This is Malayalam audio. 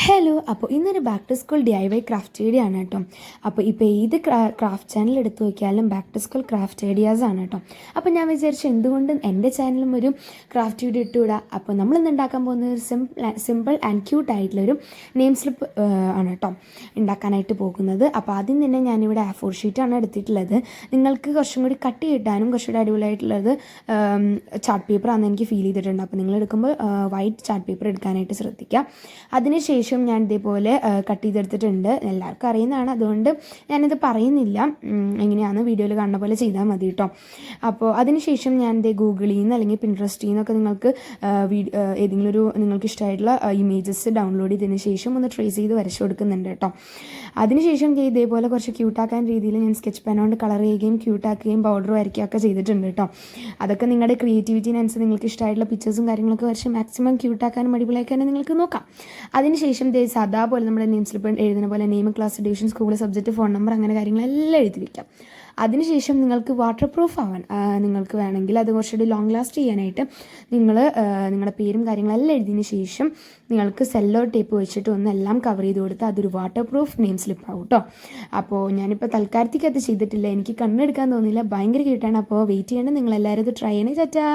ഹലോ. അപ്പോൾ ഇന്നൊരു back to school DIY craft video ആണ് കേട്ടോ. അപ്പോൾ ഇപ്പോൾ ഏത് ക്രാഫ്റ്റ് ചാനൽ എടുത്ത് നോക്കിയാലും back to school craft ideas ആണ് കേട്ടോ. അപ്പോൾ ഞാൻ വിചാരിച്ചു എന്തുകൊണ്ടും എൻ്റെ ചാനലും ഒരു ക്രാഫ്റ്റ് വീഡിയോ ഇട്ടുകൂടാ. അപ്പോൾ നമ്മളിന്ന് ഉണ്ടാക്കാൻ പോകുന്നത് ഒരു സിമ്പിൾ ആൻഡ് ക്യൂട്ട് ആയിട്ടുള്ളൊരു നെയിം സ്ലിപ്പ് ആണ് കേട്ടോ ഉണ്ടാക്കാനായിട്ട് പോകുന്നത്. അപ്പോൾ ആദ്യം തന്നെ ഞാനിവിടെ A4 ഷീറ്റാണ് എടുത്തിട്ടുള്ളത്. നിങ്ങൾക്ക് കുറച്ചും കൂടി കട്ട് കിട്ടാനും കുറച്ചുകൂടി അടിപൊളിയായിട്ടുള്ളത് ചാർട്ട് പേപ്പറാണെന്ന് എനിക്ക് ഫീൽ ചെയ്തിട്ടുണ്ട്. അപ്പോൾ നിങ്ങൾ എടുക്കുമ്പോൾ വൈറ്റ് ചാർട്ട് പേപ്പർ എടുക്കാനായിട്ട് ശ്രദ്ധിക്കുക. അതിനുശേഷം ഞാൻ ഇതേപോലെ കട്ട് ചെയ്തെടുത്തിട്ടുണ്ട്. എല്ലാവർക്കും അറിയുന്നതാണ്, അതുകൊണ്ട് ഞാനിത് പറയുന്നില്ല. എങ്ങനെയാണ് വീഡിയോയിൽ കാണുന്ന പോലെ ചെയ്താൽ മതി കേട്ടോ. അപ്പോൾ അതിനുശേഷം ഞാൻ ഗൂഗിളിൽ നിന്ന് അല്ലെങ്കിൽ പിൻട്രസ്റ്റിൽ നിന്നൊക്കെ നിങ്ങൾക്ക് ഏതെങ്കിലും ഒരു നിങ്ങൾക്ക് ഇഷ്ടമായിട്ടുള്ള ഇമേജസ് ഡൗൺലോഡ് ചെയ്തതിന് ശേഷം ഒന്ന് ട്രേസ് ചെയ്ത് വരച്ചു കൊടുക്കുന്നുണ്ട് കേട്ടോ. അതിനുശേഷം ഇതേപോലെ കുറച്ച് ക്യൂട്ടാക്കാൻ രീതിയിൽ ഞാൻ സ്കെച്ച് പെൻ കൊണ്ട് കളർ ചെയ്യുകയും ക്യൂട്ടാക്കുകയും പൗഡർ വരയ്ക്കുകയൊക്കെ ചെയ്തിട്ടുണ്ട് കേട്ടോ. അതൊക്കെ നിങ്ങളുടെ ക്രിയേറ്റിവിറ്റിനനുസരിച്ച് നിങ്ങൾക്ക് ഇഷ്ടമായിട്ടുള്ള പിക്ചേഴ്സും കാര്യങ്ങളൊക്കെ വരച്ച് മാക്സിമം ക്യൂട്ടാക്കാനും അടിപൊളിയാക്കാനും നിങ്ങൾക്ക് നോക്കാം. അതിനുശേഷം സാധാ പോലെ നമ്മുടെ നെയിം സ്ലിപ്പ് എഴുതുന്ന പോലെ name, class, division, school, subject, phone number അങ്ങനെ കാര്യങ്ങളെല്ലാം എഴുതി വയ്ക്കാം. അതിനുശേഷം നിങ്ങൾക്ക് വാട്ടർ പ്രൂഫ് ആവാൻ നിങ്ങൾക്ക് വേണമെങ്കിൽ അത് കുറച്ചുകൂടി ലോങ് ലാസ്റ്റ് ചെയ്യാനായിട്ട് നിങ്ങൾ നിങ്ങളുടെ പേരും കാര്യങ്ങളെല്ലാം എഴുതിയതിന് ശേഷം നിങ്ങൾക്ക് സെല്ലോ ടേപ്പ് വെച്ചിട്ട് ഒന്നെല്ലാം കവർ ചെയ്ത് കൊടുത്താൽ അതൊരു വാട്ടർ പ്രൂഫ് നെയിം സ്ലിപ്പ് ആവും കേട്ടോ. അപ്പോൾ ഞാനിപ്പോൾ തൽക്കാലത്തേക്ക് അത് ചെയ്തിട്ടില്ല, എനിക്ക് കണ്ണെടുക്കാൻ തോന്നിയില്ല, ഭയങ്കര ക്യൂട്ടാണ്. അപ്പോൾ വെയിറ്റ് ചെയ്യണം, നിങ്ങളെല്ലാവരും ഇത് ട്രൈ ചെയ്യണേ. ചാറ്റാ.